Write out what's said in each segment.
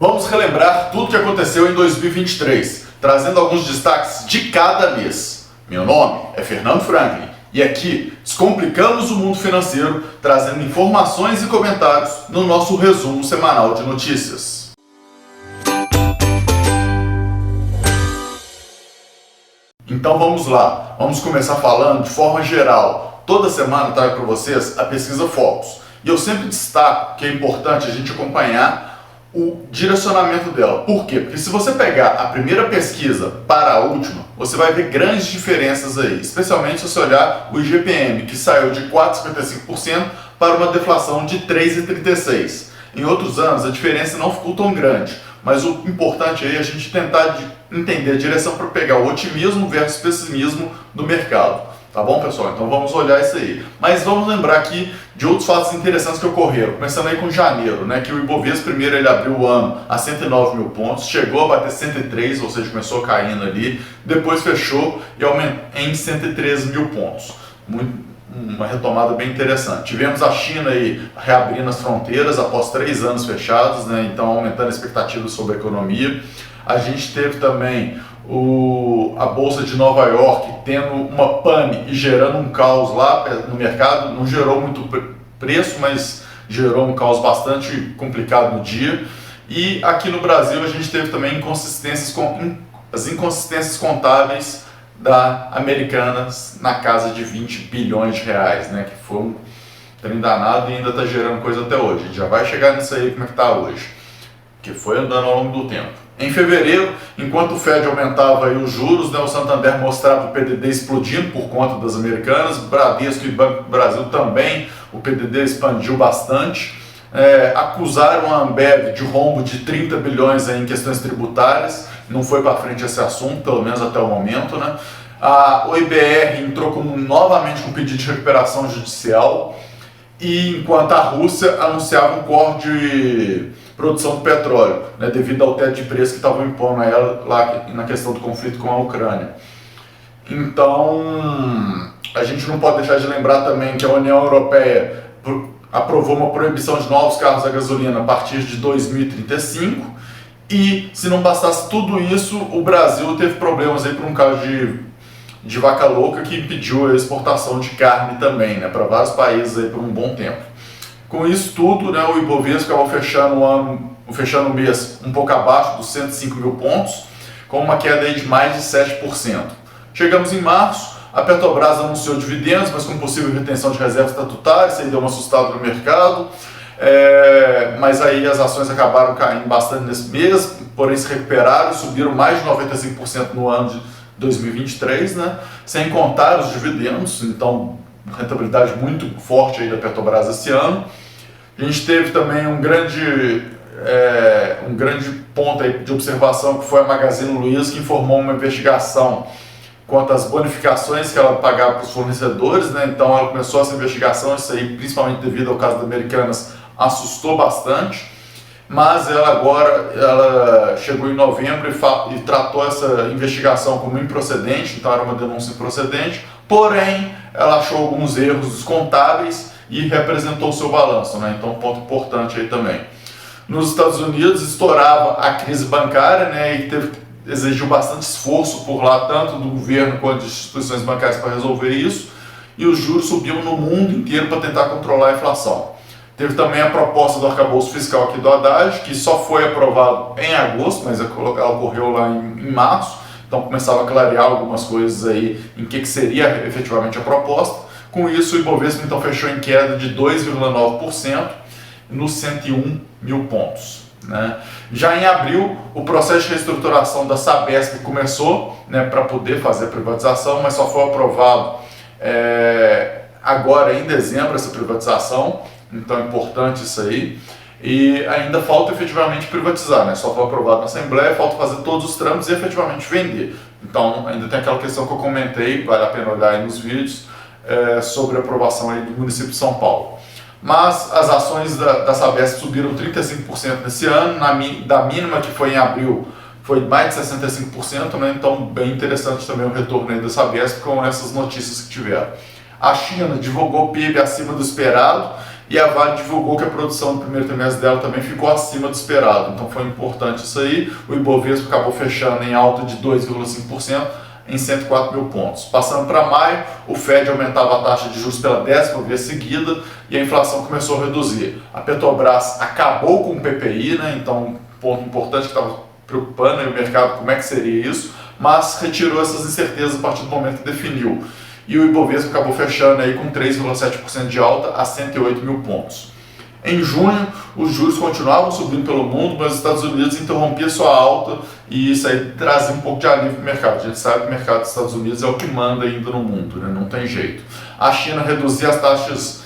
Vamos relembrar tudo que aconteceu em 2023, trazendo alguns destaques de cada mês. Meu nome é Fernando Franklin e aqui descomplicamos o mundo financeiro, trazendo informações e comentários no nosso resumo semanal de notícias. Então vamos lá, vamos começar falando de forma geral. Toda semana eu trago para vocês a pesquisa Focus e eu sempre destaco que é importante a gente acompanhar o direcionamento dela. Por quê? Porque se você pegar a primeira pesquisa para a última, você vai ver grandes diferenças aí, especialmente se você olhar o IGPM, que saiu de 4,55% para uma deflação de 3,36%. Em outros anos a diferença não ficou tão grande, mas o importante aí é a gente tentar entender a direção para pegar o otimismo versus pessimismo do mercado. Tá bom, pessoal? Então vamos olhar isso aí. Mas vamos lembrar aqui de outros fatos interessantes que ocorreram. Começando aí com janeiro, né? Que o Ibovespa primeiro ele abriu o ano a 109 mil pontos, chegou a bater 103, ou seja, começou caindo ali, depois fechou e aumentou em 113 mil pontos. Uma retomada bem interessante. Tivemos a China aí reabrindo as fronteiras após 3 anos fechados, né? Então aumentando a expectativa sobre a economia. A gente teve também a Bolsa de Nova York tendo uma pane e gerando um caos lá no mercado. Não gerou muito preço, mas gerou um caos bastante complicado no dia. E aqui no Brasil a gente teve também as inconsistências contábeis da Americanas na casa de 20 bilhões de reais, né? Que foi um trem danado e ainda está gerando coisa até hoje. A gente já vai chegar nisso aí, como é que está hoje, que foi andando ao longo do tempo. Em fevereiro, enquanto o Fed aumentava aí os juros, né, o Santander mostrava o PDD explodindo por conta das Americanas, Bradesco e Banco do Brasil também, o PDD expandiu bastante. Acusaram a Ambev de rombo de 30 bilhões aí em questões tributárias, não foi para frente esse assunto, pelo menos até o momento, né? O IBR entrou novamente com pedido de recuperação judicial, e enquanto a Rússia anunciava um corte de produção do petróleo, né, devido ao teto de preço que estavam impondo a ela lá na questão do conflito com a Ucrânia. Então, a gente não pode deixar de lembrar também que a União Europeia aprovou uma proibição de novos carros a gasolina a partir de 2035, e se não bastasse tudo isso, o Brasil teve problemas aí por um caso de vaca louca que impediu a exportação de carne também, né, para vários países aí por um bom tempo. Com isso tudo, né, o Ibovespa acabou fechando o mês um pouco abaixo dos 105 mil pontos, com uma queda aí de mais de 7%. Chegamos em março, a Petrobras anunciou dividendos, mas com possível retenção de reservas estatutárias, isso aí deu uma assustada no mercado, mas aí as ações acabaram caindo bastante nesse mês, porém se recuperaram e subiram mais de 95% no ano de 2023, né, sem contar os dividendos, então rentabilidade muito forte aí da Petrobras esse ano. A gente teve também um grande ponto aí de observação, que foi a Magazine Luiza, que informou uma investigação quanto às bonificações que ela pagava para os fornecedores, né? Então ela começou essa investigação, isso aí principalmente devido ao caso da Americanas assustou bastante, mas ela chegou em novembro e tratou essa investigação como improcedente, então era uma denúncia improcedente, porém ela achou alguns erros contábeis e representou o seu balanço, né? Então, um ponto importante aí também. Nos Estados Unidos estourava a crise bancária, né? E exigiu bastante esforço por lá, tanto do governo quanto de instituições bancárias para resolver isso, e os juros subiam no mundo inteiro para tentar controlar a inflação. Teve também a proposta do arcabouço fiscal aqui do Haddad, que só foi aprovado em agosto, mas ela ocorreu lá em março, então começava a clarear algumas coisas aí em que seria efetivamente a proposta. Com isso, o Ibovespa então fechou em queda de 2,9% nos 101 mil pontos, né? Já em abril, o processo de reestruturação da Sabesp começou, né, para poder fazer a privatização, mas só foi aprovado agora em dezembro essa privatização, então é importante isso aí. E ainda falta efetivamente privatizar, né? Só foi aprovado na Assembleia, falta fazer todos os trâmites e efetivamente vender. Então ainda tem aquela questão que eu comentei, vale a pena olhar aí nos vídeos, sobre a aprovação aí do município de São Paulo. Mas as ações da Sabesp subiram 35% nesse ano, da mínima que foi em abril foi mais de 65%, né? Então bem interessante também o retorno aí da Sabesp com essas notícias que tiveram. A China divulgou PIB acima do esperado e a Vale divulgou que a produção do primeiro trimestre dela também ficou acima do esperado. Então foi importante isso aí. O Ibovespa acabou fechando em alta de 2,5% em 104 mil pontos. Passando para maio, o Fed aumentava a taxa de juros pela 10ª vez seguida e a inflação começou a reduzir. A Petrobras acabou com o PPI, né? Então um ponto importante que estava preocupando aí o mercado, como é que seria isso, mas retirou essas incertezas a partir do momento que definiu. E o Ibovespa acabou fechando aí com 3,7% de alta a 108 mil pontos. Em junho, os juros continuavam subindo pelo mundo, mas os Estados Unidos interrompiam sua alta e isso aí trazia um pouco de alívio para o mercado. A gente sabe que o mercado dos Estados Unidos é o que manda ainda no mundo, né? Não tem jeito. A China reduzia as taxas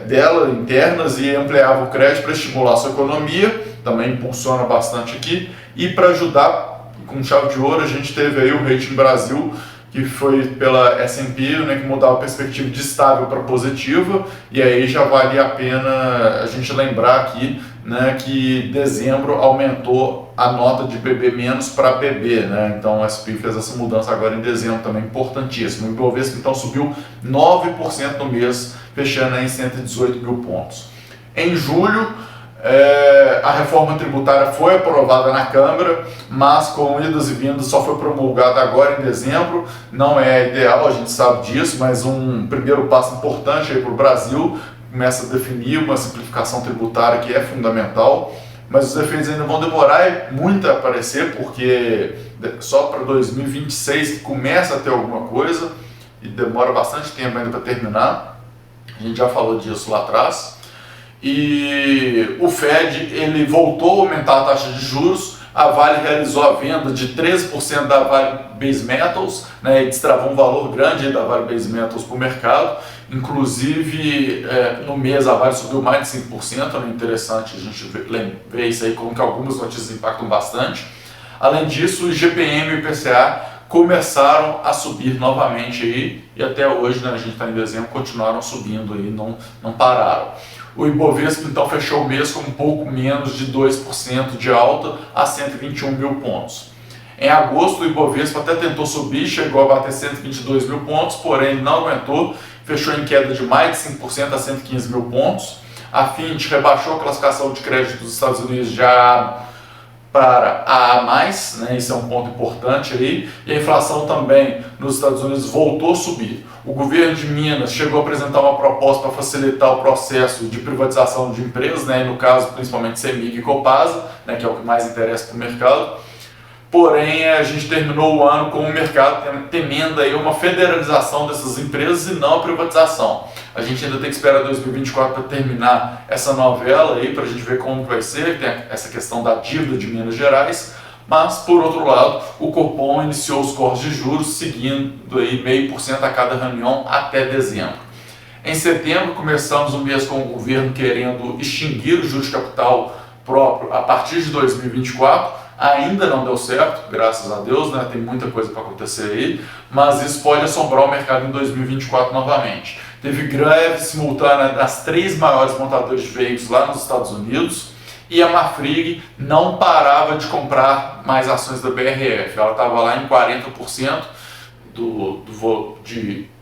dela internas e ampliava o crédito para estimular a sua economia, também impulsiona bastante aqui. E para ajudar, com chave de ouro, a gente teve aí o rating Brasil, que foi pela S&P, né, que mudava a perspectiva de estável para positiva, e aí já valia a pena a gente lembrar aqui, né, que dezembro aumentou a nota de BB- para BB, né, então o S&P fez essa mudança agora em dezembro também, importantíssimo. O Ibovespa então subiu 9% no mês, fechando aí em 118 mil pontos. Em julho, a reforma tributária foi aprovada na Câmara, mas com idas e vindas só foi promulgada agora em dezembro. Não é ideal, a gente sabe disso, mas um primeiro passo importante para o Brasil. Começa a definir uma simplificação tributária que é fundamental, mas os efeitos ainda vão demorar muito a aparecer, porque só para 2026 que começa a ter alguma coisa e demora bastante tempo ainda para terminar. A gente já falou disso lá atrás. E o Fed ele voltou a aumentar a taxa de juros. A Vale realizou a venda de 13% da Vale Base Metals, né, e destravou um valor grande da Vale Base Metals para o mercado. Inclusive, no mês a Vale subiu mais de 5%, é interessante a gente ver isso aí, como que algumas notícias impactam bastante. Além disso, o IGPM e o IPCA começaram a subir novamente aí, e até hoje, né, a gente está em dezembro, continuaram subindo aí, não pararam. O Ibovespa então fechou o mês com um pouco menos de 2% de alta a 121 mil pontos. Em agosto o Ibovespa até tentou subir, chegou a bater 122 mil pontos, porém não aguentou, fechou em queda de mais de 5% a 115 mil pontos. A Fitch rebaixou a classificação de crédito dos Estados Unidos já para AA+, né? Isso é um ponto importante aí, e a inflação também nos Estados Unidos voltou a subir. O governo de Minas chegou a apresentar uma proposta para facilitar o processo de privatização de empresas, né? E no caso principalmente CEMIG e Copasa, né? Que é o que mais interessa para o mercado. Porém, a gente terminou o ano com o mercado temendo aí uma federalização dessas empresas e não a privatização. A gente ainda tem que esperar 2024 para terminar essa novela aí, para a gente ver como vai ser, tem essa questão da dívida de Minas Gerais, mas, por outro lado, o Copom iniciou os cortes de juros, seguindo aí 0,5% a cada reunião até dezembro. Em setembro, começamos o mês com o governo querendo extinguir o juros de capital próprio a partir de 2024, ainda não deu certo, graças a Deus, né? Tem muita coisa para acontecer aí, mas isso pode assombrar o mercado em 2024 novamente. Teve greve simultânea das 3 maiores montadoras de veículos lá nos Estados Unidos e a Marfrig não parava de comprar mais ações da BRF. Ela estava lá em 40%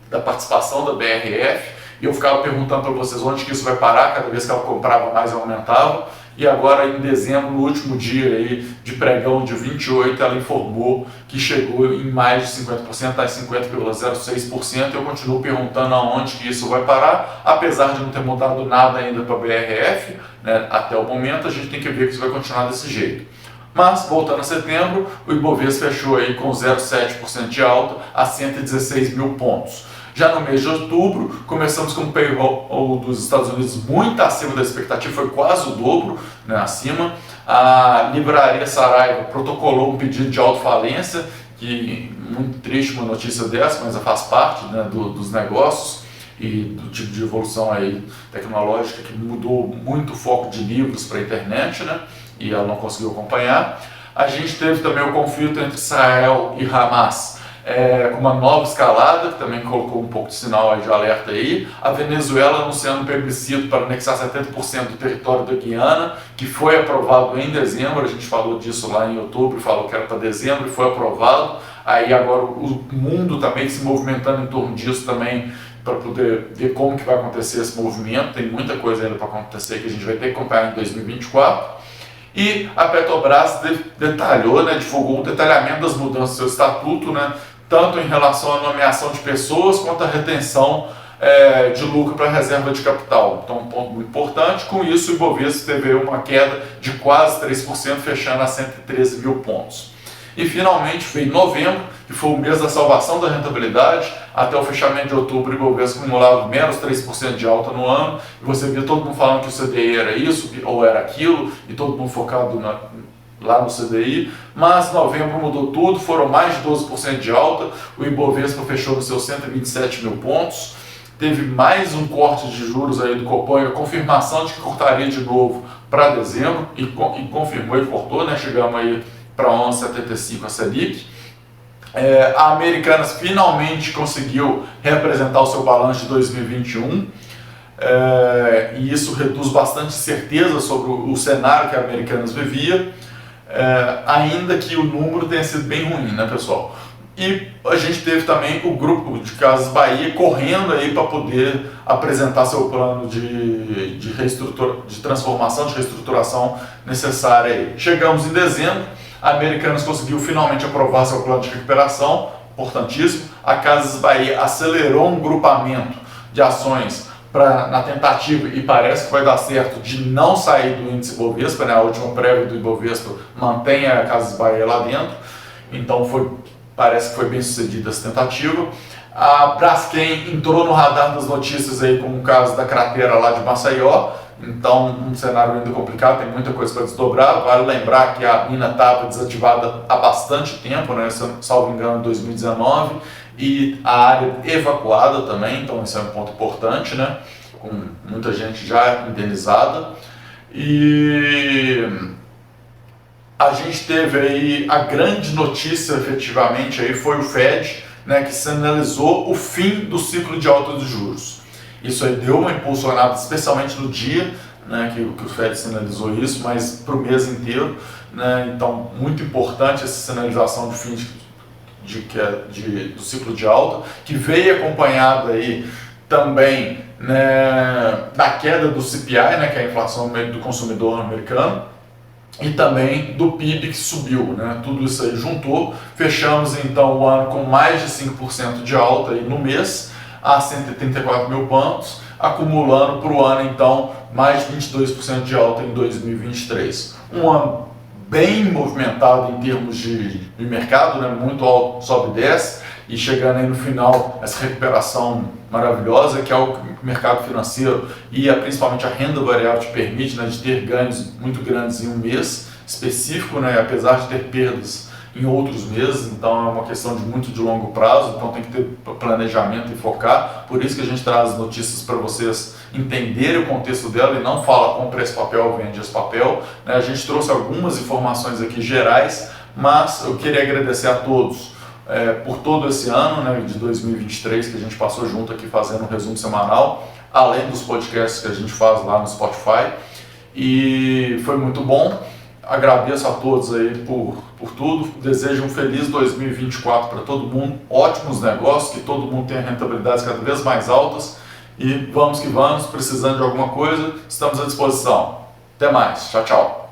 da participação da BRF e eu ficava perguntando para vocês onde que isso vai parar, cada vez que ela comprava mais ela aumentava. E agora em dezembro, no último dia aí de pregão, dia 28, ela informou que chegou em mais de 50%, está em 50,06%. Eu continuo perguntando aonde que isso vai parar, apesar de não ter mudado nada ainda para a BRF, né, até o momento, a gente tem que ver que isso vai continuar desse jeito. Mas, voltando a setembro, o Ibovespa fechou aí com 0,7% de alta a 116 mil pontos. Já no mês de outubro, começamos com o payroll dos Estados Unidos muito acima da expectativa, foi quase o dobro, né, acima. A livraria Saraiva protocolou um pedido de autofalência, que muito triste uma notícia dessa, mas faz parte, né, dos negócios e do tipo de evolução aí tecnológica que mudou muito o foco de livros para a internet, né, e ela não conseguiu acompanhar. A gente teve também o conflito entre Israel e Hamas, com uma nova escalada, que também colocou um pouco de sinal aí de alerta aí. A Venezuela anunciando um plebiscito para anexar 70% do território da Guiana, que foi aprovado em dezembro, a gente falou disso lá em outubro, falou que era para dezembro e foi aprovado. Aí agora o mundo também se movimentando em torno disso também, para poder ver como que vai acontecer esse movimento. Tem muita coisa ainda para acontecer que a gente vai ter que acompanhar em 2024. E a Petrobras detalhou, divulgou um detalhamento das mudanças do seu estatuto, tanto em relação à nomeação de pessoas quanto à retenção de lucro para a reserva de capital. Então, um ponto muito importante. Com isso, o Ibovespa teve uma queda de quase 3%, fechando a 113 mil pontos. E finalmente veio novembro, que foi o mês da salvação da rentabilidade. Até o fechamento de outubro, o Ibovespa acumulava menos 3% de alta no ano. E você via todo mundo falando que o CDI era isso ou era aquilo, e todo mundo focado lá no CDI. Mas novembro mudou tudo, foram mais de 12% de alta. O Ibovespa fechou nos seus 127 mil pontos. Teve mais um corte de juros aí do Copom, a confirmação de que cortaria de novo para dezembro, e confirmou e cortou, chegamos aí para 11,75 a Selic. A Americanas finalmente conseguiu representar o seu balanço de 2021, e isso reduz bastante certeza sobre o cenário que a Americanas vivia, ainda que o número tenha sido bem ruim, pessoal? E a gente teve também o grupo de Casas Bahia correndo aí para poder apresentar seu plano de transformação, de reestruturação necessária aí. Chegamos em dezembro, a Americanas conseguiu finalmente aprovar seu plano de recuperação, importantíssimo. A Casas Bahia acelerou um grupamento de ações na tentativa, e parece que vai dar certo, de não sair do índice Ibovespa, a última prévia do Ibovespa mantém a Casas Bahia lá dentro, então parece que foi bem sucedida essa tentativa. A Braskem entrou no radar das notícias aí com o caso da cratera lá de Maceió, então um cenário ainda complicado, tem muita coisa para desdobrar. Vale lembrar que a mina estava desativada há bastante tempo, salvo engano, em 2019, e a área evacuada também, então esse é um ponto importante, com muita gente já indenizada. E a gente teve aí a grande notícia, efetivamente, aí foi o Fed, que sinalizou o fim do ciclo de alta dos juros. Isso aí deu uma impulsionada, especialmente no dia que o Fed sinalizou isso, mas para o mês inteiro. Então, muito importante essa sinalização de fim do ciclo de alta, que veio acompanhada aí também da queda do CPI, que é a inflação do consumidor americano, e também do PIB que subiu, tudo isso aí juntou. Fechamos então o ano com mais de 5% de alta aí no mês, a 134 mil pontos, acumulando para o ano então mais de 22% de alta em 2023. Um ano bem movimentado em termos de mercado, muito alto, sobe e desce, e chegando aí no final essa recuperação maravilhosa, que é o mercado financeiro e principalmente a renda variável te permite, de ter ganhos muito grandes em um mês específico, apesar de ter perdas em outros meses. Então é uma questão de longo prazo, então tem que ter planejamento e focar. Por isso que a gente traz as notícias para vocês entenderem o contexto dela e não fala compra esse papel, vende esse papel. A gente trouxe algumas informações aqui gerais, mas eu queria agradecer a todos por todo esse ano de 2023 que a gente passou junto aqui fazendo um resumo semanal, além dos podcasts que a gente faz lá no Spotify, e foi muito bom. Agradeço a todos aí por tudo, desejo um feliz 2024 para todo mundo, ótimos negócios, que todo mundo tenha rentabilidades cada vez mais altas, e vamos que vamos, precisando de alguma coisa, estamos à disposição. Até mais, tchau, tchau.